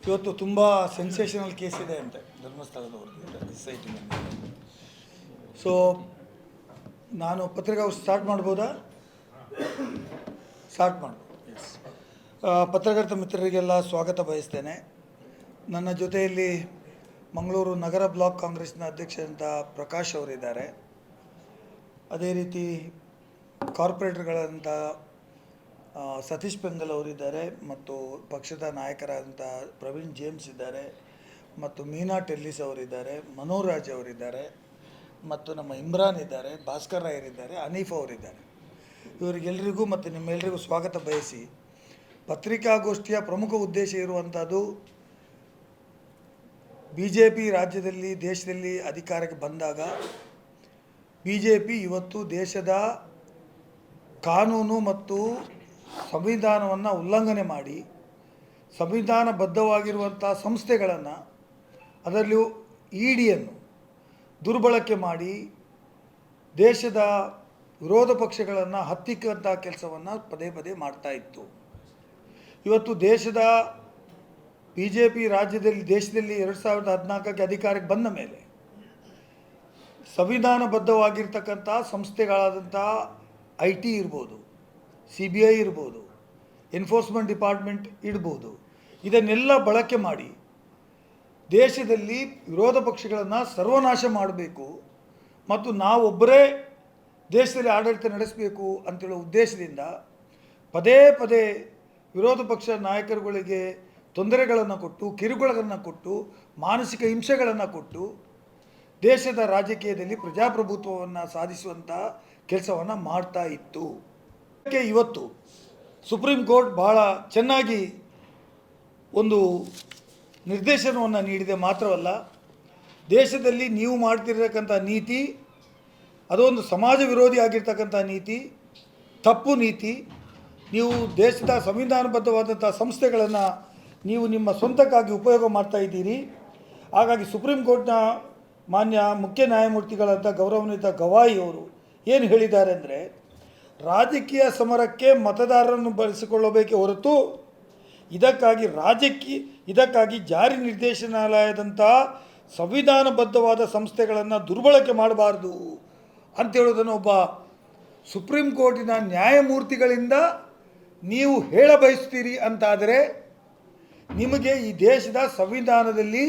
ಇವತ್ತು ತುಂಬ sensational case ಇದೆ ಅಂತೆ ಧರ್ಮಸ್ಥಳದವ್ರಿಗೆ ಎಸ್ ಐ ಟಿ. ಸೊ ನಾನು ಪತ್ರಿಕಾಗೋಷ್ಠಿ ಸ್ಟಾರ್ಟ್ ಮಾಡ್ಬೋದಾ? ಸ್ಟಾರ್ಟ್ ಮಾಡ್ಬೋದು. ಎಸ್. ಪತ್ರಕರ್ತ ಮಿತ್ರರಿಗೆಲ್ಲ ಸ್ವಾಗತ ಬಯಸ್ತೇನೆ. ನನ್ನ ಜೊತೆಯಲ್ಲಿ ಮಂಗಳೂರು ನಗರ ಬ್ಲಾಕ್ ಕಾಂಗ್ರೆಸ್ನ ಅಧ್ಯಕ್ಷರಂಥ ಪ್ರಕಾಶ್ ಅವರಿದ್ದಾರೆ. ಅದೇ ರೀತಿ ಕಾರ್ಪೊರೇಟರ್ಗಳಂಥ ಸತೀಶ್ ಪೆಂಗಲ್ ಅವರಿದ್ದಾರೆ ಮತ್ತು ಪಕ್ಷದ ನಾಯಕರಾದಂಥ ಪ್ರವೀಣ್ ಜೇಮ್ಸ್ ಇದ್ದಾರೆ ಮತ್ತು ಮೀನಾ ಟೆಲ್ಲಿಸ್ ಅವರಿದ್ದಾರೆ, ಮನೋರಾಜ್ ಅವರಿದ್ದಾರೆ ಮತ್ತು ನಮ್ಮ ಇಮ್ರಾನ್ ಇದ್ದಾರೆ, ಭಾಸ್ಕರ್ ರಾಯರಿದ್ದಾರೆ, ಹನೀಫ್ ಅವರಿದ್ದಾರೆ. ಇವರಿಗೆಲ್ಲರಿಗೂ ಮತ್ತು ನಿಮ್ಮೆಲ್ಲರಿಗೂ ಸ್ವಾಗತ ಬಯಸಿ ಪತ್ರಿಕಾಗೋಷ್ಠಿಯ ಪ್ರಮುಖ ಉದ್ದೇಶ ಇರುವಂಥದ್ದು BJP ರಾಜ್ಯದಲ್ಲಿ ದೇಶದಲ್ಲಿ ಅಧಿಕಾರಕ್ಕೆ ಬಂದಾಗ BJP ಇವತ್ತು ದೇಶದ ಕಾನೂನು ಮತ್ತು ಸಂವಿಧಾನವನ್ನು ಉಲ್ಲಂಘನೆ ಮಾಡಿ ಸಂವಿಧಾನಬದ್ಧವಾಗಿರುವಂಥ ಸಂಸ್ಥೆಗಳನ್ನು ಅದರಲ್ಲಿಯೂ EDಯನ್ನು ದುರ್ಬಳಕೆ ಮಾಡಿ ದೇಶದ ವಿರೋಧ ಪಕ್ಷಗಳನ್ನು ಹತ್ತಿಕ್ಕಂಥ ಕೆಲಸವನ್ನು ಪದೇ ಪದೇ ಮಾಡ್ತಾ ಇತ್ತು. ಇವತ್ತು ದೇಶದ BJP ರಾಜ್ಯದಲ್ಲಿ ದೇಶದಲ್ಲಿ 2014ಕ್ಕೆ ಅಧಿಕಾರಕ್ಕೆ ಬಂದ ಮೇಲೆ ಸಂವಿಧಾನಬದ್ಧವಾಗಿರ್ತಕ್ಕಂಥ ಸಂಸ್ಥೆಗಳಾದಂಥ IT ಇರ್ಬೋದು, CBI ಇರ್ಬೋದು, ಎನ್ಫೋರ್ಸ್ಮೆಂಟ್ ಡಿಪಾರ್ಟ್ಮೆಂಟ್ ಇರ್ಬೋದು, ಇದನ್ನೆಲ್ಲ ಬಳಕೆ ಮಾಡಿ ದೇಶದಲ್ಲಿ ವಿರೋಧ ಪಕ್ಷಗಳನ್ನು ಸರ್ವನಾಶ ಮಾಡಬೇಕು ಮತ್ತು ನಾವೊಬ್ಬರೇ ದೇಶದಲ್ಲಿ ಆಡಳಿತ ನಡೆಸಬೇಕು ಅಂತೇಳೋ ಉದ್ದೇಶದಿಂದ ಪದೇ ಪದೇ ವಿರೋಧ ಪಕ್ಷ ನಾಯಕರುಗಳಿಗೆ ತೊಂದರೆಗಳನ್ನು ಕೊಟ್ಟು, ಕಿರುಕುಳಗಳನ್ನು ಕೊಟ್ಟು, ಮಾನಸಿಕ ಹಿಂಸೆಗಳನ್ನು ಕೊಟ್ಟು ದೇಶದ ರಾಜಕೀಯದಲ್ಲಿ ಪ್ರಜಾಪ್ರಭುತ್ವವನ್ನು ಸಾಧಿಸುವಂಥ ಕೆಲಸವನ್ನು ಮಾಡ್ತಾ ಇತ್ತು. ಇವತ್ತು ಸುಪ್ರೀಂ ಕೋರ್ಟ್ ಭಾಳ ಚೆನ್ನಾಗಿ ಒಂದು ನಿರ್ದೇಶನವನ್ನು ನೀಡಿದೆ. ಮಾತ್ರವಲ್ಲ, ದೇಶದಲ್ಲಿ ನೀವು ಮಾಡ್ತಿರ್ತಕ್ಕಂಥ ನೀತಿ ಅದೊಂದು ಸಮಾಜ ವಿರೋಧಿ ಆಗಿರ್ತಕ್ಕಂಥ ನೀತಿ, ತಪ್ಪು ನೀತಿ. ನೀವು ದೇಶದ ಸಂವಿಧಾನಬದ್ಧವಾದಂಥ ಸಂಸ್ಥೆಗಳನ್ನು ನೀವು ನಿಮ್ಮ ಸ್ವಂತಕ್ಕಾಗಿ ಉಪಯೋಗ ಮಾಡ್ತಾ ಇದ್ದೀರಿ. ಹಾಗಾಗಿ ಸುಪ್ರೀಂ ಕೋರ್ಟ್ನ ಮಾನ್ಯ ಮುಖ್ಯ ನ್ಯಾಯಮೂರ್ತಿಗಳಂಥ ಗೌರವಾನ್ವಿತ ಗವಾಯಿ ಅವರು ಏನು ಹೇಳಿದ್ದಾರೆ ಅಂದರೆ, ರಾಜಕೀಯ ಸಮರಕ್ಕೆ ಮತದಾರರನ್ನು ಬಳಸಿಕೊಳ್ಳಬೇಕೇ ಹೊರತು ಇದಕ್ಕಾಗಿ ಜಾರಿ ನಿರ್ದೇಶನಾಲಯದಂಥ ಸಂವಿಧಾನಬದ್ಧವಾದ ಸಂಸ್ಥೆಗಳನ್ನು ದುರ್ಬಳಕೆ ಮಾಡಬಾರ್ದು ಅಂತೇಳೋದನ್ನು ಒಬ್ಬ ಸುಪ್ರೀಂ ಕೋರ್ಟಿನ ನ್ಯಾಯಮೂರ್ತಿಗಳಿಂದ ನೀವು ಹೇಳ ಬಯಸ್ತೀರಿ ಅಂತಾದರೆ ನಿಮಗೆ ಈ ದೇಶದ ಸಂವಿಧಾನದಲ್ಲಿ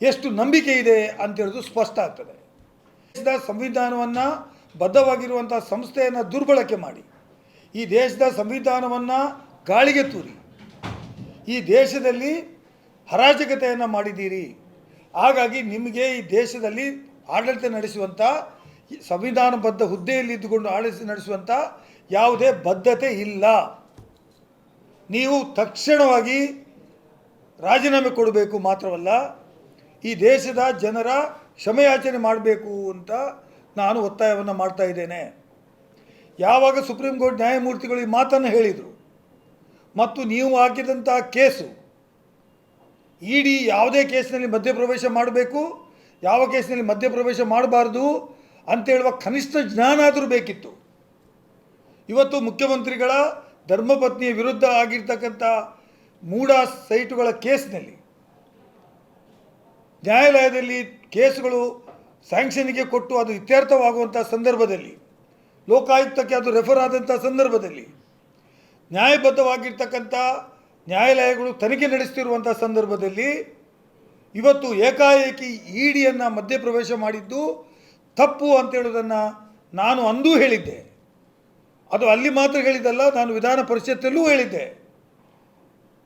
ಎಷ್ಟು ನಂಬಿಕೆ ಇದೆ ಅಂತೇಳೋದು ಸ್ಪಷ್ಟ ಆಗ್ತದೆ. ದೇಶದ ಸಂವಿಧಾನವನ್ನು ಬದ್ಧವಾಗಿರುವಂಥ ಸಂಸ್ಥೆಯನ್ನು ದುರ್ಬಳಕೆ ಮಾಡಿ ಈ ದೇಶದ ಸಂವಿಧಾನವನ್ನು ಗಾಳಿಗೆ ತೂರಿ ಈ ದೇಶದಲ್ಲಿ ಅರಾಜಕತೆಯನ್ನು ಮಾಡಿದ್ದೀರಿ. ಹಾಗಾಗಿ ನಿಮಗೆ ಈ ದೇಶದಲ್ಲಿ ಆಡಳಿತ ನಡೆಸುವಂಥ ಸಂವಿಧಾನಬದ್ಧ ಹುದ್ದೆಯಲ್ಲಿ ಇದ್ದುಕೊಂಡು ಆಡಳಿತ ನಡೆಸುವಂಥ ಯಾವುದೇ ಬದ್ಧತೆ ಇಲ್ಲ. ನೀವು ತಕ್ಷಣವಾಗಿ ರಾಜೀನಾಮೆ ಕೊಡಬೇಕು. ಮಾತ್ರವಲ್ಲ, ಈ ದೇಶದ ಜನರ ಕ್ಷಮೆಯಾಚನೆ ಮಾಡಬೇಕು ಅಂತ ನಾನು ಒತ್ತಾಯವನ್ನು ಮಾಡ್ತಾ ಇದ್ದೇನೆ. ಯಾವಾಗ ಸುಪ್ರೀಂ ಕೋರ್ಟ್ ನ್ಯಾಯಮೂರ್ತಿಗಳು ಈ ಮಾತನ್ನು ಹೇಳಿದರು ಮತ್ತು ನೀವು ಹಾಕಿದಂಥ ಕೇಸು ED ಯಾವುದೇ ಕೇಸಿನಲ್ಲಿ ಮಧ್ಯಪ್ರವೇಶ ಮಾಡಬೇಕು, ಯಾವ ಕೇಸಿನಲ್ಲಿ ಮಧ್ಯಪ್ರವೇಶ ಮಾಡಬಾರ್ದು ಅಂತೇಳುವ ಕನಿಷ್ಠ ಜ್ಞಾನ ಆದರೂ ಬೇಕಿತ್ತು. ಇವತ್ತು ಮುಖ್ಯಮಂತ್ರಿಗಳ ಧರ್ಮಪತ್ನಿಯ ವಿರುದ್ಧ ಆಗಿರ್ತಕ್ಕಂಥ ಮೂಢ ಸೈಟುಗಳ ಕೇಸ್ನಲ್ಲಿ ನ್ಯಾಯಾಲಯದಲ್ಲಿ ಕೇಸುಗಳು ಸ್ಯಾಂಕ್ಷನ್ಗೆ ಕೊಟ್ಟು ಅದು ಇತ್ಯರ್ಥವಾಗುವಂಥ ಸಂದರ್ಭದಲ್ಲಿ, ಲೋಕಾಯುಕ್ತಕ್ಕೆ ಅದು ರೆಫರ್ ಆದಂಥ ಸಂದರ್ಭದಲ್ಲಿ, ನ್ಯಾಯಬದ್ಧವಾಗಿರ್ತಕ್ಕಂಥ ನ್ಯಾಯಾಲಯಗಳು ತನಿಖೆ ನಡೆಸ್ತಿರುವಂಥ ಸಂದರ್ಭದಲ್ಲಿ ಇವತ್ತು ಏಕಾಏಕಿ EDಯನ್ನು ಮಧ್ಯಪ್ರವೇಶ ಮಾಡಿದ್ದು ತಪ್ಪು ಅಂತೇಳೋದನ್ನು ನಾನು ಅಂದೂ ಹೇಳಿದ್ದೆ. ಅದು ಅಲ್ಲಿ ಮಾತ್ರ ಹೇಳಿದ್ದಲ್ಲ, ನಾನು ವಿಧಾನ ಪರಿಷತ್ತಲ್ಲೂ ಹೇಳಿದ್ದೆ.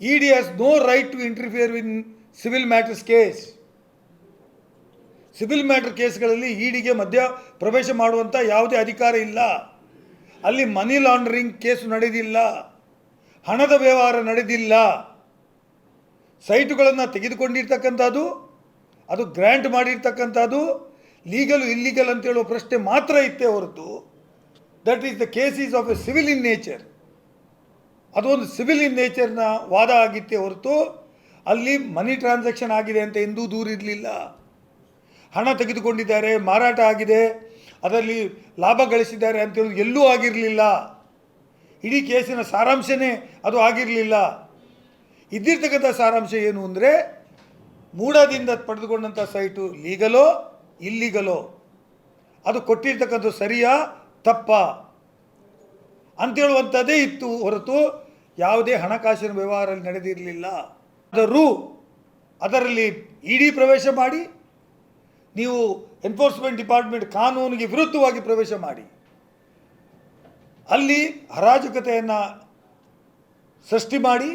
ED has no right to interfere in civil matters case. Civil matter ಕೇಸ್ಗಳಲ್ಲಿ EDಗೆ ಮಧ್ಯ ಪ್ರವೇಶ ಮಾಡುವಂಥ ಯಾವುದೇ ಅಧಿಕಾರ ಇಲ್ಲ. ಅಲ್ಲಿ ಮನಿ ಲಾಂಡ್ರಿಂಗ್ ಕೇಸು ನಡೆದಿಲ್ಲ, ಹಣದ ವ್ಯವಹಾರ ನಡೆದಿಲ್ಲ. ಸೈಟುಗಳನ್ನು ತೆಗೆದುಕೊಂಡಿರ್ತಕ್ಕಂಥದ್ದು, ಅದು ಗ್ರ್ಯಾಂಟ್ ಮಾಡಿರ್ತಕ್ಕಂಥದ್ದು ಲೀಗಲ್ ಇಲ್ಲಿಗಲ್ ಅಂತೇಳುವ ಪ್ರಶ್ನೆ ಮಾತ್ರ ಇತ್ತೇ ಹೊರತು that is the case is of A civil in nature. ಅದೊಂದು ಸಿವಿಲ್ ಇನ್ ನೇಚರ್ನ ವಾದ ಆಗಿತ್ತೇ ಹೊರತು ಅಲ್ಲಿ ಮನಿ ಟ್ರಾನ್ಸಾಕ್ಷನ್ ಆಗಿದೆ ಅಂತ ಎಂದೂ ದೂರಿರಲಿಲ್ಲ. ಹಣ ತೆಗೆದುಕೊಂಡಿದ್ದಾರೆ, ಮಾರಾಟ ಆಗಿದೆ, ಅದರಲ್ಲಿ ಲಾಭ ಗಳಿಸಿದ್ದಾರೆ ಅಂತೇಳಿ ಎಲ್ಲೂ ಆಗಿರಲಿಲ್ಲ. ಇಡೀ ಕೇಸಿನ ಸಾರಾಂಶನೇ ಅದು ಆಗಿರಲಿಲ್ಲ. ಇದ್ದಿರ್ತಕ್ಕಂಥ ಸಾರಾಂಶ ಏನು ಅಂದರೆ ಮೂಡದಿಂದ ಪಡೆದುಕೊಂಡಂಥ ಸೈಟು ಲೀಗಲೋ ಇಲ್ಲಿಗಲೋ, ಅದು ಕೊಟ್ಟಿರ್ತಕ್ಕಂಥ ಸರಿಯಾ ತಪ್ಪ ಅಂತೇಳುವಂಥದ್ದೇ ಇತ್ತು ಹೊರತು ಯಾವುದೇ ಹಣಕಾಸಿನ ವ್ಯವಹಾರ ನಡೆದಿರಲಿಲ್ಲ. ಅದರಲ್ಲಿ ಇಡಿ ಪ್ರವೇಶ ಮಾಡಿ, ನೀವು ಎನ್ಫೋರ್ಸ್ಮೆಂಟ್ ಡಿಪಾರ್ಟ್ಮೆಂಟ್ ಕಾನೂನಿಗೆ ವಿರುದ್ಧವಾಗಿ ಪ್ರವೇಶ ಮಾಡಿ ಅಲ್ಲಿ ಅರಾಜಕತೆಯನ್ನು ಸೃಷ್ಟಿ ಮಾಡಿ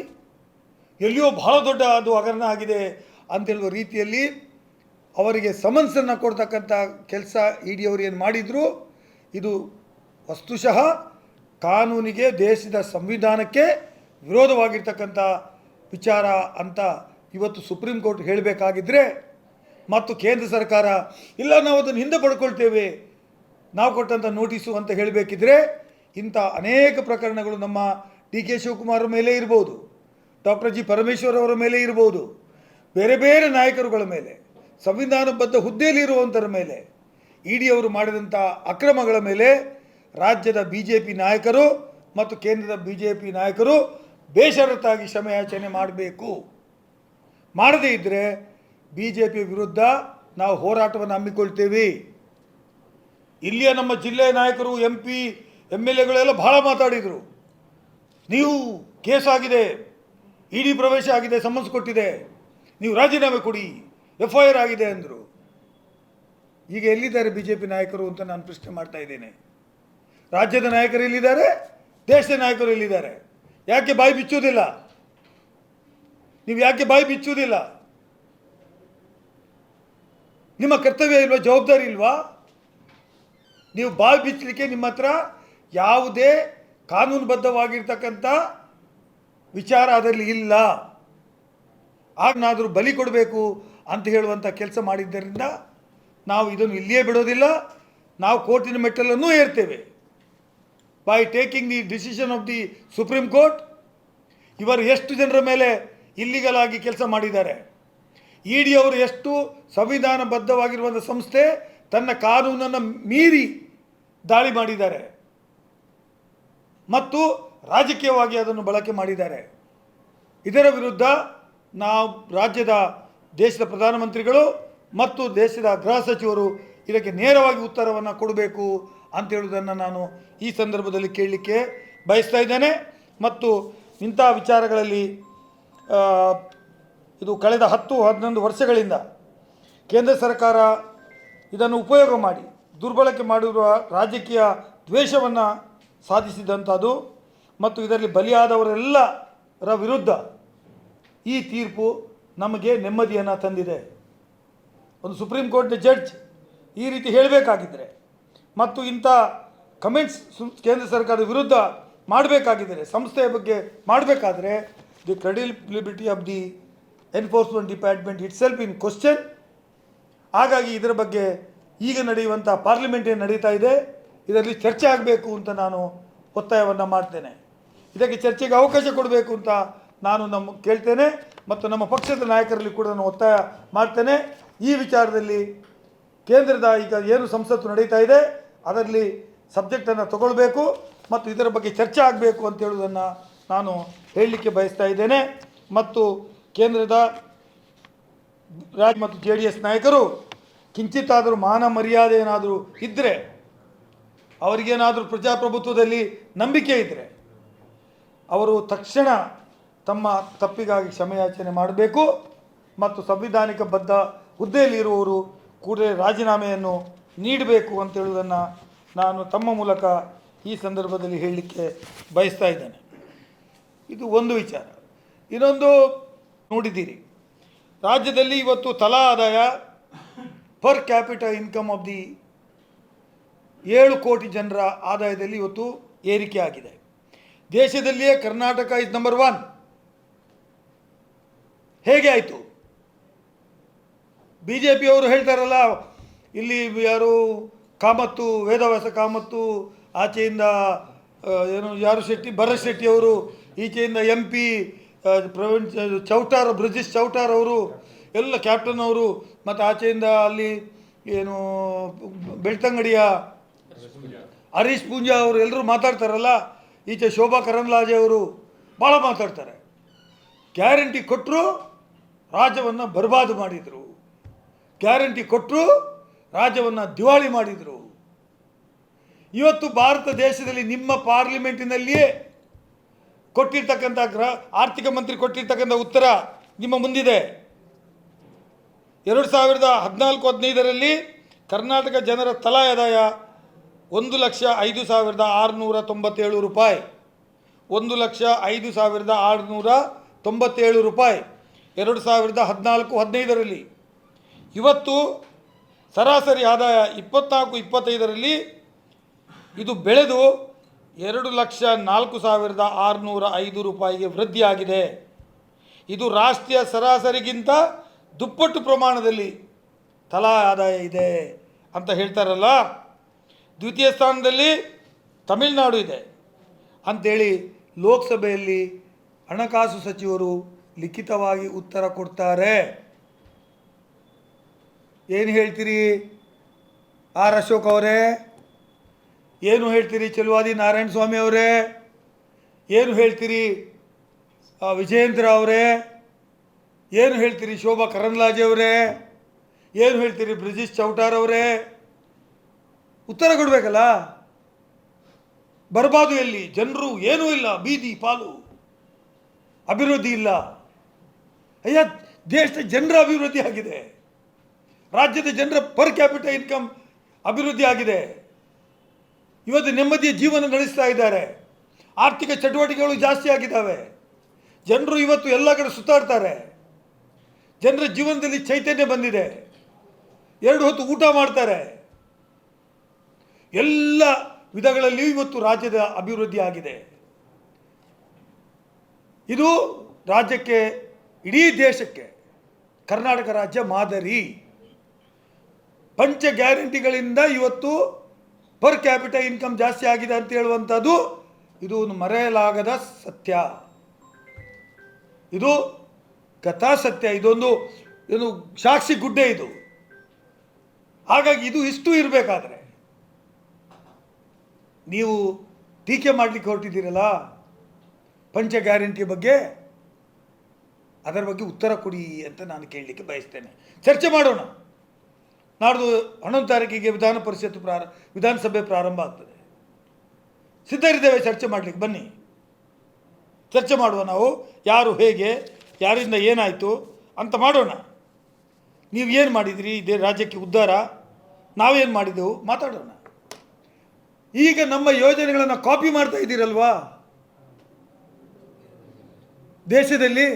ಎಲ್ಲಿಯೋ ಬಹಳ ದೊಡ್ಡ ಅದು ಹಗರಣ ಆಗಿದೆ ಅಂತೇಳುವ ರೀತಿಯಲ್ಲಿ ಅವರಿಗೆ ಸಮನ್ಸನ್ನು ಕೊಡ್ತಕ್ಕಂಥ ಕೆಲಸ ಇಡಿ ಅವರು ಏನು ಮಾಡಿದರು, ಇದು ವಸ್ತುಶಃ ಕಾನೂನಿಗೆ, ದೇಶದ ಸಂವಿಧಾನಕ್ಕೆ ವಿರೋಧವಾಗಿರ್ತಕ್ಕಂಥ ವಿಚಾರ ಅಂತ ಇವತ್ತು ಸುಪ್ರೀಂ ಕೋರ್ಟ್ ಹೇಳಬೇಕಾಗಿದ್ದರೆ, ಮತ್ತು ಕೇಂದ್ರ ಸರ್ಕಾರ ಇಲ್ಲ ನಾವು ಅದನ್ನು ಹಿಂದೆ ಪಡ್ಕೊಳ್ತೇವೆ ನಾವು ಕೊಟ್ಟಂಥ ನೋಟಿಸು ಅಂತ ಹೇಳಬೇಕಿದ್ರೆ, ಇಂಥ ಅನೇಕ ಪ್ರಕರಣಗಳು ನಮ್ಮ ಡಿ ಕೆ ಶಿವಕುಮಾರ್ ಮೇಲೆ ಇರ್ಬೋದು, ಡಾಕ್ಟರ್ ಜಿ ಪರಮೇಶ್ವರ್ ಅವರ ಮೇಲೆ ಇರ್ಬೋದು, ಬೇರೆ ಬೇರೆ ನಾಯಕರುಗಳ ಮೇಲೆ, ಸಂವಿಧಾನಬದ್ಧ ಹುದ್ದೆಯಲ್ಲಿರುವಂಥರ ಮೇಲೆ, ಇಡಿ ಅವರು ಮಾಡಿದಂಥ ಅಕ್ರಮಗಳ ಮೇಲೆ ರಾಜ್ಯದ BJP ನಾಯಕರು ಮತ್ತು ಕೇಂದ್ರದ BJP ನಾಯಕರು ಬೇಷರತ್ತಾಗಿ ಕ್ಷಮೆಯಾಚನೆ ಮಾಡಬೇಕು. ಮಾಡದೇ ಇದ್ದರೆ BJP ವಿರುದ್ಧ ನಾವು ಹೋರಾಟವನ್ನು ಹಮ್ಮಿಕೊಳ್ತೇವೆ. ಇಲ್ಲಿಯ ನಮ್ಮ ಜಿಲ್ಲೆಯ ನಾಯಕರು MP MLAಗಳೆಲ್ಲ ಬಹಳ ಮಾತಾಡಿದರು. ನೀವು ಕೇಸ್ ಆಗಿದೆ, ಇಡಿ ಪ್ರವೇಶ ಆಗಿದೆ, ಸಮನ್ಸ್ ಕೊಟ್ಟಿದೆ, ನೀವು ರಾಜೀನಾಮೆ ಕೊಡಿ, FIR ಆಗಿದೆ ಅಂದರು. ಈಗ ಎಲ್ಲಿದ್ದಾರೆ BJP ನಾಯಕರು ಅಂತ ನಾನು ಪ್ರಶ್ನೆ ಮಾಡ್ತಾ ಇದ್ದೇನೆ. ರಾಜ್ಯದ ನಾಯಕರು ಎಲ್ಲಿದ್ದಾರೆ, ದೇಶದ ನಾಯಕರು ಎಲ್ಲಿದ್ದಾರೆ? ಯಾಕೆ ಬಾಯಿ ಬಿಚ್ಚುವುದಿಲ್ಲ? ನೀವು ಯಾಕೆ ಬಾಯಿ ಬಿಚ್ಚುವುದಿಲ್ಲ? ನಿಮ್ಮ ಕರ್ತವ್ಯ ಇಲ್ವಾ, ಜವಾಬ್ದಾರಿ ಇಲ್ವಾ? ನೀವು ಬಾಯಿ ಬಿಚ್ಚಲಿಕ್ಕೆ ನಿಮ್ಮ ಹತ್ರ ಯಾವುದೇ ಕಾನೂನುಬದ್ಧವಾಗಿರ್ತಕ್ಕಂಥ ವಿಚಾರ ಅದರಲ್ಲಿ ಇಲ್ಲ. ಆಗನಾದರೂ ಬಲಿ ಕೊಡಬೇಕು ಅಂತ ಹೇಳುವಂಥ ಕೆಲಸ ಮಾಡಿದ್ದರಿಂದ ನಾವು ಇದನ್ನು ಇಲ್ಲಿಯೇ ಬಿಡೋದಿಲ್ಲ, ನಾವು ಕೋರ್ಟಿನ ಮೆಟ್ಟಲನ್ನು ಏರ್ತೇವೆ. By taking the decision of the supreme court, ಇವರು ಎಷ್ಟು ಜನರ ಮೇಲೆ ಇಲ್ಲಿಗಲ್ ಆಗಿ ಕೆಲಸ ಮಾಡಿದ್ದಾರೆ, ಇಡಿ ಅವರು ಎಷ್ಟು ಸಂವಿಧಾನಬದ್ಧವಾಗಿರುವಂಥ ಸಂಸ್ಥೆ ತನ್ನ ಕಾನೂನನ್ನು ಮೀರಿ ದಾಳಿ ಮಾಡಿದ್ದಾರೆ ಮತ್ತು ರಾಜಕೀಯವಾಗಿ ಅದನ್ನು ಬಳಕೆ ಮಾಡಿದ್ದಾರೆ. ಇದರ ವಿರುದ್ಧ ನಾವು ರಾಜ್ಯದ ದೇಶದ ಪ್ರಧಾನಮಂತ್ರಿಗಳು ಮತ್ತು ದೇಶದ ಗೃಹ ಸಚಿವರು ಇದಕ್ಕೆ ನೇರವಾಗಿ ಉತ್ತರವನ್ನು ಕೊಡಬೇಕು ಅಂತ ಹೇಳುವುದನ್ನು ನಾನು ಈ ಸಂದರ್ಭದಲ್ಲಿ ಕೇಳಲಿಕ್ಕೆ ಬಯಸ್ತಾ ಇದ್ದೇನೆ. ಮತ್ತು ಇಂಥ ವಿಚಾರಗಳಲ್ಲಿ ಇದು ಕಳೆದ 10-11 ವರ್ಷಗಳಿಂದ ಕೇಂದ್ರ ಸರ್ಕಾರ ಇದನ್ನು ಉಪಯೋಗ ಮಾಡಿ ದುರ್ಬಳಕೆ ಮಾಡಿರುವ ರಾಜಕೀಯ ದ್ವೇಷವನ್ನು ಸಾಧಿಸಿದಂಥದ್ದು ಮತ್ತು ಇದರಲ್ಲಿ ಬಲಿಯಾದವರೆಲ್ಲರ ವಿರುದ್ಧ ಈ ತೀರ್ಪು ನಮಗೆ ನೆಮ್ಮದಿಯನ್ನು ತಂದಿದೆ. ಒಂದು ಸುಪ್ರೀಂ ಕೋರ್ಟ್ನ ಜಡ್ಜ್ ಈ ರೀತಿ ಹೇಳಬೇಕಾಗಿದ್ದರೆ ಮತ್ತು ಇಂಥ ಕಮೆಂಟ್ಸ್ ಕೇಂದ್ರ ಸರ್ಕಾರದ ವಿರುದ್ಧ ಮಾಡಬೇಕಾಗಿದ್ದರೆ, ಸಂಸ್ಥೆಯ ಬಗ್ಗೆ ಮಾಡಬೇಕಾದ್ರೆ, the credibility of the enforcement department it self in question. ಹಾಗಾಗಿ ಇದರ ಬಗ್ಗೆ ಈಗ ನಡೆಯುವಂಥ ಪಾರ್ಲಿಮೆಂಟ್ ಏನು ನಡೀತಾ ಇದೆ ಇದರಲ್ಲಿ ಚರ್ಚೆ ಆಗಬೇಕು ಅಂತ ನಾನು ಒತ್ತಾಯವನ್ನು ಮಾಡ್ತೇನೆ. ಇದಕ್ಕೆ ಚರ್ಚೆಗೆ ಅವಕಾಶ ಕೊಡಬೇಕು ಅಂತ ನಾನು ಕೇಳ್ತೇನೆ ಮತ್ತು ನಮ್ಮ ಪಕ್ಷದ ನಾಯಕರಲ್ಲಿ ಕೂಡ ನಾನು ಒತ್ತಾಯ ಮಾಡ್ತೇನೆ. ಈ ವಿಚಾರದಲ್ಲಿ ಕೇಂದ್ರದ ಈಗ ಏನು ಸಂಸತ್ತು ನಡೀತಾ ಇದೆ ಅದರಲ್ಲಿ ಸಬ್ಜೆಕ್ಟನ್ನು ತಗೊಳ್ಬೇಕು ಮತ್ತು ಇದರ ಬಗ್ಗೆ ಚರ್ಚೆ ಆಗಬೇಕು ಅಂತ ಹೇಳುವುದನ್ನು ನಾನು ಹೇಳಲಿಕ್ಕೆ ಬಯಸ್ತಾ ಇದ್ದೇನೆ. ಮತ್ತು ಕೇಂದ್ರದ ರಾಜ್ಯ ಮತ್ತು JDS ನಾಯಕರು ಕಿಂಚಿತ್ತಾದರೂ ಮಾನ ಮರ್ಯಾದೆ ಏನಾದರೂ ಇದ್ದರೆ, ಅವರಿಗೇನಾದರೂ ಪ್ರಜಾಪ್ರಭುತ್ವದಲ್ಲಿ ನಂಬಿಕೆ ಇದ್ದರೆ ಅವರು ತಕ್ಷಣ ತಮ್ಮ ತಪ್ಪಿಗಾಗಿ ಕ್ಷಮೆಯಾಚನೆ ಮಾಡಬೇಕು ಮತ್ತು ಸಂವಿಧಾನಿಕ ಬದ್ಧ ಹುದ್ದೆಯಲ್ಲಿ ಇರುವವರು ಕೂಡಲೇ ರಾಜೀನಾಮೆಯನ್ನು ನೀಡಬೇಕು ಅಂತ ಹೇಳುವುದನ್ನು ನಾನು ತಮ್ಮ ಮೂಲಕ ಈ ಸಂದರ್ಭದಲ್ಲಿ ಹೇಳಲಿಕ್ಕೆ ಬಯಸ್ತಾ ಇದ್ದೇನೆ. ಇದು ಒಂದು ವಿಚಾರ. ಇನ್ನೊಂದು ನೋಡಿದ್ದೀರಿ, ರಾಜ್ಯದಲ್ಲಿ ಇವತ್ತು ತಲಾ ಆದಾಯ per capital income of the 7 ಕೋಟಿ ಜನರ ಆದಾಯದಲ್ಲಿ ಇವತ್ತು ಏರಿಕೆ ಆಗಿದೆ. ದೇಶದಲ್ಲಿಯೇ ಕರ್ನಾಟಕ ಇಸ್ ನಂಬರ್ 1. ಹೇಗೆ ಆಯಿತು? BJPಯವರು ಹೇಳ್ತಾರಲ್ಲ, ಇಲ್ಲಿ ಯಾರು ಕಾಮತ್ತು, ವೇದವ್ಯಾಸ ಕಾಮತ್ತು, ಆಚೆಯಿಂದ ಏನು ಯಾರು ಶೆಟ್ಟಿ, ಭರತ್ ಶೆಟ್ಟಿಯವರು, ಈಚೆಯಿಂದ MP ಪ್ರವೀಣ್ ಚೌಟಾರ್, ಬ್ರಿಜೇಶ್ ಚೌಟಾರ್ ಅವರು ಎಲ್ಲ, ಕ್ಯಾಪ್ಟನ್ ಅವರು, ಮತ್ತು ಆಚೆಯಿಂದ ಅಲ್ಲಿ ಏನು ಬೆಳ್ತಂಗಡಿಯ ಹರೀಶ್ ಪೂಂಜಾ ಅವರು ಎಲ್ಲರೂ ಮಾತಾಡ್ತಾರಲ್ಲ, ಈಚೆ ಶೋಭಾ ಕರಂದ್ಲಾಜೆ ಅವರು ಭಾಳ ಮಾತಾಡ್ತಾರೆ. ಗ್ಯಾರಂಟಿ ಕೊಟ್ಟರು ರಾಜ್ಯವನ್ನು ಬರ್ಬಾದು ಮಾಡಿದರು, ಗ್ಯಾರಂಟಿ ಕೊಟ್ಟರು ರಾಜ್ಯವನ್ನು ದಿವಾಳಿ ಮಾಡಿದರು. ಇವತ್ತು ಭಾರತ ದೇಶದಲ್ಲಿ ನಿಮ್ಮ ಪಾರ್ಲಿಮೆಂಟಿನಲ್ಲಿಯೇ ಕೊಟ್ಟಿರ್ತಕ್ಕಂಥ ಆರ್ಥಿಕ ಮಂತ್ರಿ ಕೊಟ್ಟಿರ್ತಕ್ಕಂಥ ಉತ್ತರ ನಿಮ್ಮ ಮುಂದಿದೆ. 2014-15ರಲ್ಲಿ ಕರ್ನಾಟಕ ಜನರ ತಲಾ ಆದಾಯ 1,05,697 ರೂಪಾಯಿ, 1,05,697 ರೂಪಾಯಿ 2014-15ರಲ್ಲಿ. ಇವತ್ತು ಸರಾಸರಿ ಆದಾಯ 24-25ರಲ್ಲಿ ಇದು ಬೆಳೆದು 2,04,605 ರೂಪಾಯಿಗೆ ವೃದ್ಧಿಯಾಗಿದೆ. ಇದು ರಾಷ್ಟ್ರೀಯ ಸರಾಸರಿಗಿಂತ ದುಪ್ಪಟ್ಟು ಪ್ರಮಾಣದಲ್ಲಿ ತಲಾ ಆದಾಯ ಇದೆ ಅಂತ ಹೇಳ್ತಾರಲ್ಲ. ದ್ವಿತೀಯ ಸ್ಥಾನದಲ್ಲಿ ತಮಿಳುನಾಡು ಇದೆ ಅಂಥೇಳಿ ಲೋಕಸಭೆಯಲ್ಲಿ ಹಣಕಾಸು ಸಚಿವರು ಲಿಖಿತವಾಗಿ ಉತ್ತರ ಕೊಡ್ತಾರೆ. ಏನು ಹೇಳ್ತೀರಿ ಆರ್ ಅಶೋಕ್ ಅವರೇ? ಏನು ಹೇಳ್ತೀರಿ ಚೆಲುವಾದಿ ನಾರಾಯಣ ಸ್ವಾಮಿ ಅವರೇ? ಏನು ಹೇಳ್ತೀರಿ ವಿಜಯೇಂದ್ರ ಅವರೇ? ಏನು ಹೇಳ್ತೀರಿ ಶೋಭಾ ಕರಂದ್ಲಾಜೆ ಅವರೇ? ಏನು ಹೇಳ್ತೀರಿ ಬ್ರಿಜೇಶ್ ಚೌಟಾರ್ ಅವರೇ? ಉತ್ತರ ಕೊಡಬೇಕಲ್ಲ. ಬರ್ಬಾದು ಎಲ್ಲಿ? ಜನರು ಏನೂ ಇಲ್ಲ, ಬೀದಿ ಪಾಲು, ಅಭಿವೃದ್ಧಿ ಇಲ್ಲ. ಅಯ್ಯ, ದೇಶದ ಜನರ ಅಭಿವೃದ್ಧಿ ಆಗಿದೆ, ರಾಜ್ಯದ ಜನರ ಪರ್ ಕ್ಯಾಪಿಟಲ್ ಇನ್ಕಮ್ ಅಭಿವೃದ್ಧಿ ಆಗಿದೆ. ಇವತ್ತು ನೆಮ್ಮದಿಯ ಜೀವನ ನಡೆಸ್ತಾ ಇದ್ದಾರೆ, ಆರ್ಥಿಕ ಚಟುವಟಿಕೆಗಳು ಜಾಸ್ತಿ ಆಗಿದ್ದಾವೆ, ಜನರು ಇವತ್ತು ಎಲ್ಲ ಕಡೆ ಸುತ್ತಾಡ್ತಾರೆ, ಜನರ ಜೀವನದಲ್ಲಿ ಚೈತನ್ಯ ಬಂದಿದೆ, 2 ಹೊತ್ತು ಊಟ ಮಾಡ್ತಾರೆ. ಎಲ್ಲ ವಿಧಗಳಲ್ಲಿಯೂ ಇವತ್ತು ರಾಜ್ಯದ ಅಭಿವೃದ್ಧಿ ಆಗಿದೆ. ಇದು ರಾಜ್ಯಕ್ಕೆ, ಇಡೀ ದೇಶಕ್ಕೆ ಕರ್ನಾಟಕ ರಾಜ್ಯ ಮಾದರಿ. ಪಂಚ ಗ್ಯಾರಂಟಿಗಳಿಂದ ಇವತ್ತು ಪರ್ ಕ್ಯಾಪಿಟಲ್ ಇನ್ಕಮ್ ಜಾಸ್ತಿ ಆಗಿದೆ ಅಂತ ಹೇಳುವಂಥದ್ದು ಇದು ಒಂದು ಮರೆಯಲಾಗದ ಸತ್ಯ, ಇದು ಕಥಾ ಸತ್ಯ, ಇದೊಂದು ಸಾಕ್ಷಿ ಗುಡ್ಡೆ ಇದು. ಹಾಗಾಗಿ ಇದು ಇಷ್ಟು ಇರಬೇಕಾದ್ರೆ ನೀವು ಟೀಕೆ ಮಾಡಲಿಕ್ಕೆ ಹೊರಟಿದ್ದೀರಲ್ಲ ಪಂಚ ಗ್ಯಾರಂಟಿ ಬಗ್ಗೆ, ಅದರ ಬಗ್ಗೆ ಉತ್ತರ ಕೊಡಿ ಅಂತ ನಾನು ಕೇಳಲಿಕ್ಕೆ ಬಯಸ್ತೇನೆ. ಚರ್ಚೆ ಮಾಡೋಣ. ನಾಡ್ದು 11 ತಾರೀಕಿಗೆ ವಿಧಾನಸಭೆ ಪ್ರಾರಂಭ ಆಗ್ತದೆ. ಸಿದ್ಧರಿದ್ದೇವೆ ಚರ್ಚೆ ಮಾಡಲಿಕ್ಕೆ, ಬನ್ನಿ ಚರ್ಚೆ ಮಾಡುವ. ನಾವು ಯಾರು ಹೇಗೆ, ಯಾರಿಂದ ಏನಾಯಿತು ಅಂತ ಮಾಡೋಣ. ನೀವು ಏನು ಮಾಡಿದಿರಿ ಇದೇ ರಾಜ್ಯಕ್ಕೆ ಉದ್ಧಾರ, ನಾವೇನು ಮಾಡಿದೆವು ಮಾತಾಡೋಣ. ಈಗ ನಮ್ಮ ಯೋಜನೆಗಳನ್ನು ಕಾಪಿ ಮಾಡ್ತಾ ಇದ್ದೀರಲ್ವಾ ದೇಶದಲ್ಲಿ.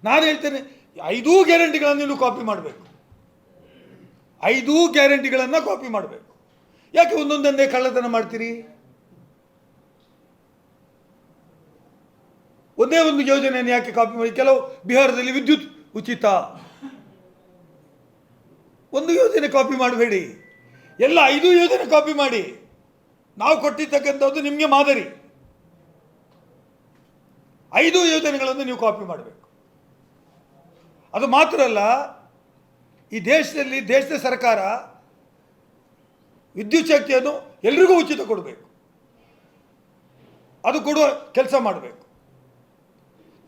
ನಾನು ಹೇಳ್ತೇನೆ 5 ಗ್ಯಾರಂಟಿಗಳನ್ನು ನೀವು ಕಾಪಿ ಮಾಡಬೇಕು, 5 ಗ್ಯಾರಂಟಿಗಳನ್ನು ಕಾಪಿ ಮಾಡಬೇಕು. ಯಾಕೆ ಒಂದೊಂದನ್ನೇ ಕಳ್ಳತನ ಮಾಡ್ತೀರಿ? ಒಂದೇ ಒಂದು ಯೋಜನೆಯನ್ನು ಯಾಕೆ ಕಾಪಿ ಮಾಡಿ? ಕೆಲವು ಬಿಹಾರದಲ್ಲಿ ವಿದ್ಯುತ್ ಉಚಿತ, ಒಂದು ಯೋಜನೆ ಕಾಪಿ ಮಾಡಬೇಡಿ, ಎಲ್ಲ 5 ಯೋಜನೆ ಕಾಪಿ ಮಾಡಿ. ನಾವು ಕೊಟ್ಟಿರ್ತಕ್ಕಂಥದ್ದು ನಿಮಗೆ ಮಾದರಿ. 5 ಯೋಜನೆಗಳನ್ನು ನೀವು ಕಾಪಿ ಮಾಡಬೇಕು. ಅದು ಮಾತ್ರ ಅಲ್ಲ, ಈ ದೇಶದಲ್ಲಿ ದೇಶದ ಸರ್ಕಾರ ವಿದ್ಯುತ್ ಶಕ್ತಿಯನ್ನು ಎಲ್ರಿಗೂ ಉಚಿತ ಕೊಡಬೇಕು, ಅದು ಕೊಡುವ ಕೆಲಸ ಮಾಡಬೇಕು.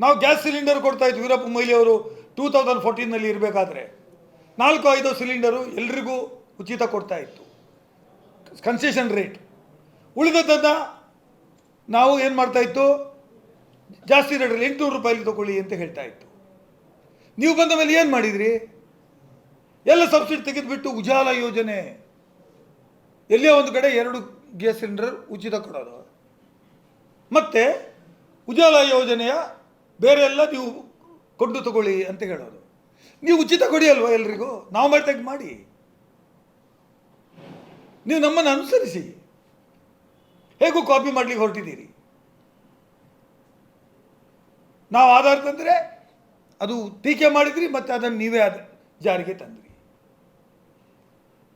ನಾವು ಗ್ಯಾಸ್ ಸಿಲಿಂಡರ್ ಕೊಡ್ತಾ ಇದ್ವಿ, ವೀರಪ್ಪ ಮೊಯ್ಲಿ ಅವರು 2014ನಲ್ಲಿ ಇರಬೇಕಾದ್ರೆ 4-5 ಸಿಲಿಂಡರು ಎಲ್ರಿಗೂ ಉಚಿತ ಕೊಡ್ತಾ ಇತ್ತು, ಕನ್ಸೆಷನ್ ರೇಟ್. ಉಳಿದದ್ದನ್ನು ನಾವು ಏನು ಮಾಡ್ತಾ ಇತ್ತು, ಜಾಸ್ತಿ ರೇಟಲ್ಲಿ 800 ರೂಪಾಯಿಲಿ ತಗೊಳ್ಳಿ ಅಂತ ಹೇಳ್ತಾ ಇತ್ತು. ನೀವು ಬಂದ ಮೇಲೆ ಏನು ಮಾಡಿದ್ರಿ? ಎಲ್ಲ ಸಬ್ಸಿಡಿ ತೆಗೆದುಬಿಟ್ಟು ಉಜಾಲ ಯೋಜನೆ, ಎಲ್ಲೇ ಒಂದು ಕಡೆ 2 ಗ್ಯಾಸ್ ಸಿಲಿಂಡರ್ ಉಚಿತ ಕೊಡೋದು, ಮತ್ತು ಉಜಾಲ ಯೋಜನೆಯ ಬೇರೆ ಎಲ್ಲ ನೀವು ಕೊಂಡು ತಗೊಳ್ಳಿ ಅಂತ ಹೇಳೋದು. ನೀವು ಉಚಿತ ಕೊಡಿ ಅಲ್ವಾ ಎಲ್ರಿಗೂ? ನಾವು ಮಾಡ್ತಾಗ ಮಾಡಿ, ನೀವು ನಮ್ಮನ್ನು ಅನುಸರಿಸಿ. ಹೇಗೂ ಕಾಪಿ ಮಾಡಲಿಕ್ಕೆ ಹೊರಟಿದ್ದೀರಿ. ನಾವು ಆಧಾರ ತಂದರೆ ಅದು ಟೀಕೆ ಮಾಡಿದ್ರಿ, ಮತ್ತು ಅದನ್ನು ನೀವೇ ಜಾರಿಗೆ ತಂದ್ರಿ.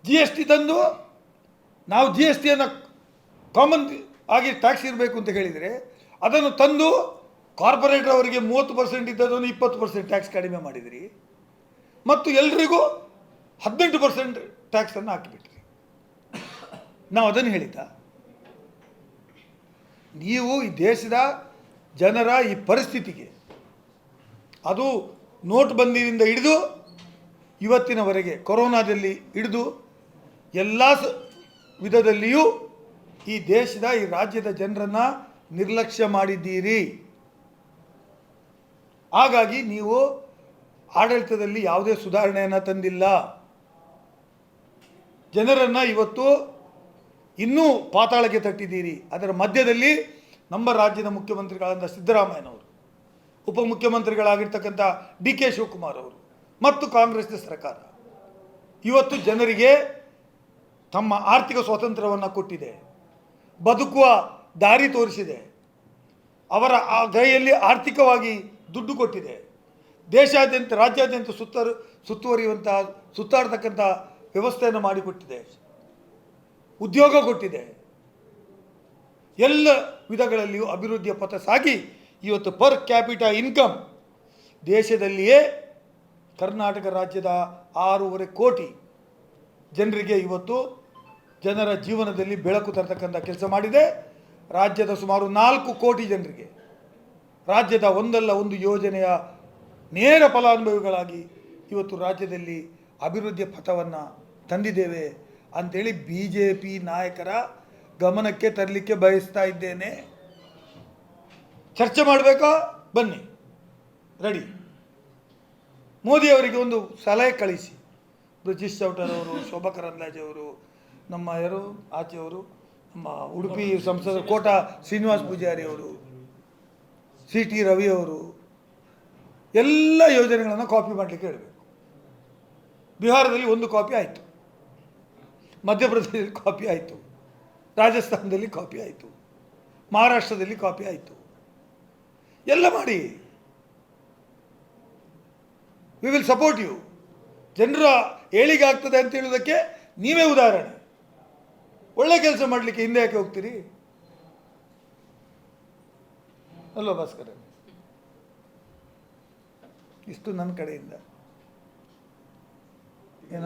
GST ತಂದು ನಾವು GSTಯನ್ನು ಕಾಮನ್ ಆಗಿ ಟ್ಯಾಕ್ಸ್ ಇರಬೇಕು ಅಂತ ಹೇಳಿದರೆ, ಅದನ್ನು ತಂದು ಕಾರ್ಪೊರೇಟರ್ ಅವರಿಗೆ 30% ಇದ್ದದನ್ನು 20% ಟ್ಯಾಕ್ಸ್ ಕಡಿಮೆ ಮಾಡಿದಿರಿ, ಮತ್ತು ಎಲ್ರಿಗೂ 18% ಟ್ಯಾಕ್ಸನ್ನು ಹಾಕಿಬಿಟ್ರಿ. ನಾವು ಅದನ್ನು ಹೇಳಿದ್ದ? ನೀವು ಈ ದೇಶದ ಜನರ ಈ ಪರಿಸ್ಥಿತಿಗೆ ಅದು ನೋಟ್ ಬಂದಿಯಿಂದ ಹಿಡಿದು ಇವತ್ತಿನವರೆಗೆ ಕೊರೋನಾದಲ್ಲಿ ಹಿಡಿದು ಎಲ್ಲ ವಿಧದಲ್ಲಿಯೂ ಈ ದೇಶದ ಈ ರಾಜ್ಯದ ಜನರನ್ನು ನಿರ್ಲಕ್ಷ್ಯ ಮಾಡಿದ್ದೀರಿ. ಹಾಗಾಗಿ ನೀವು ಆಡಳಿತದಲ್ಲಿ ಯಾವುದೇ ಸುಧಾರಣೆಯನ್ನು ತಂದಿಲ್ಲ. ಜನರನ್ನು ಇವತ್ತು ಇನ್ನೂ ಪಾತಾಳಕ್ಕೆ ತಟ್ಟಿದ್ದೀರಿ. ಅದರ ಮಧ್ಯದಲ್ಲಿ ನಮ್ಮ ರಾಜ್ಯದ ಮುಖ್ಯಮಂತ್ರಿಗಳಾದ ಸಿದ್ದರಾಮಯ್ಯನವರು, ಉಪಮುಖ್ಯಮಂತ್ರಿಗಳಾಗಿರ್ತಕ್ಕಂಥ ಡಿ.ಕೆ. ಶಿವಕುಮಾರ್ ಅವರು ಮತ್ತು ಕಾಂಗ್ರೆಸ್ನ ಸರ್ಕಾರ ಇವತ್ತು ಜನರಿಗೆ ತಮ್ಮ ಆರ್ಥಿಕ ಸ್ವಾತಂತ್ರ್ಯವನ್ನು ಕೊಟ್ಟಿದೆ, ಬದುಕುವ ದಾರಿ ತೋರಿಸಿದೆ, ಅವರ ಆ ಕೈಯಲ್ಲಿ ಆರ್ಥಿಕವಾಗಿ ದುಡ್ಡು ಕೊಟ್ಟಿದೆ, ದೇಶಾದ್ಯಂತ ರಾಜ್ಯಾದ್ಯಂತ ಸುತ್ತಾಡ್ತಕ್ಕಂಥ ವ್ಯವಸ್ಥೆಯನ್ನು ಮಾಡಿಕೊಟ್ಟಿದೆ, ಉದ್ಯೋಗ ಕೊಟ್ಟಿದೆ. ಎಲ್ಲ ವಿಧಗಳಲ್ಲಿಯೂ ಅಭಿವೃದ್ಧಿಯ ಪಥ ಸಾಗಿ ಇವತ್ತು ಪರ್ ಕ್ಯಾಪಿಟಾ ಇನ್ಕಮ್ ದೇಶದಲ್ಲಿಯೇ ಕರ್ನಾಟಕ ರಾಜ್ಯದ 6.5 ಕೋಟಿ ಜನರಿಗೆ ಇವತ್ತು ಜನರ ಜೀವನದಲ್ಲಿ ಬೆಳಕು ತರತಕ್ಕಂಥ ಕೆಲಸ ಮಾಡಿದೆ. ರಾಜ್ಯದ ಸುಮಾರು 4 ಕೋಟಿ ಜನರಿಗೆ ರಾಜ್ಯದ ಒಂದಲ್ಲ ಒಂದು ಯೋಜನೆಯ ನೇರ ಫಲಾನುಭವಿಗಳಾಗಿ ಇವತ್ತು ರಾಜ್ಯದಲ್ಲಿ ಅಭಿವೃದ್ಧಿಯ ಪಥವನ್ನು ತಂದಿದ್ದೇವೆ ಅಂಥೇಳಿ BJP ನಾಯಕರ ಗಮನಕ್ಕೆ ತರಲಿಕ್ಕೆ ಬಯಸ್ತಾ ಇದ್ದೇನೆ. ಚರ್ಚೆ ಮಾಡಬೇಕಾ? ಬನ್ನಿ, ರೆಡಿ. ಮೋದಿಯವರಿಗೆ ಒಂದು ಸಲಹೆ ಕಳಿಸಿ. ಬ್ರಿಜೇಶ್ ಚೌಟರ್ ಅವರು, ಶೋಭಾ ಕರಂದ್ಲಾಜೆ ಅವರು, ನಮ್ಮ ಯಾರು ಆಚೆಯವರು, ನಮ್ಮ ಉಡುಪಿ ಸಂಸದರು ಕೋಟಾ ಶ್ರೀನಿವಾಸ್ ಪೂಜಾರಿ ಅವರು, CT ರವಿ ಅವರು, ಎಲ್ಲ ಯೋಜನೆಗಳನ್ನು ಕಾಪಿ ಮಾಡಲಿಕ್ಕೆ ಹೇಳಬೇಕು. ಬಿಹಾರದಲ್ಲಿ ಒಂದು ಕಾಪಿ ಆಯಿತು, ಮಧ್ಯಪ್ರದೇಶದಲ್ಲಿ ಕಾಪಿ ಆಯಿತು, ರಾಜಸ್ಥಾನದಲ್ಲಿ ಕಾಪಿ ಆಯಿತು, ಮಹಾರಾಷ್ಟ್ರದಲ್ಲಿ ಕಾಪಿ ಆಯಿತು. ಎಲ್ಲ ಮಾಡಿ, ವಿ ವಿಲ್ ಸಪೋರ್ಟ್ ಯು. ಜನರ ಏಳಿಗೆ ಆಗ್ತದೆ ಅಂತ ಹೇಳೋದಕ್ಕೆ ನೀವೇ ಉದಾಹರಣೆ. ಒಳ್ಳೆ ಕೆಲಸ ಮಾಡಲಿಕ್ಕೆ ಹಿಂದೆ ಯಾಕೆ ಹೋಗ್ತೀರಿ? ಅಲ್ವಾ ಭಾಸ್ಕರ್? ಇಷ್ಟು ನನ್ನ ಕಡೆಯಿಂದ. ಏನ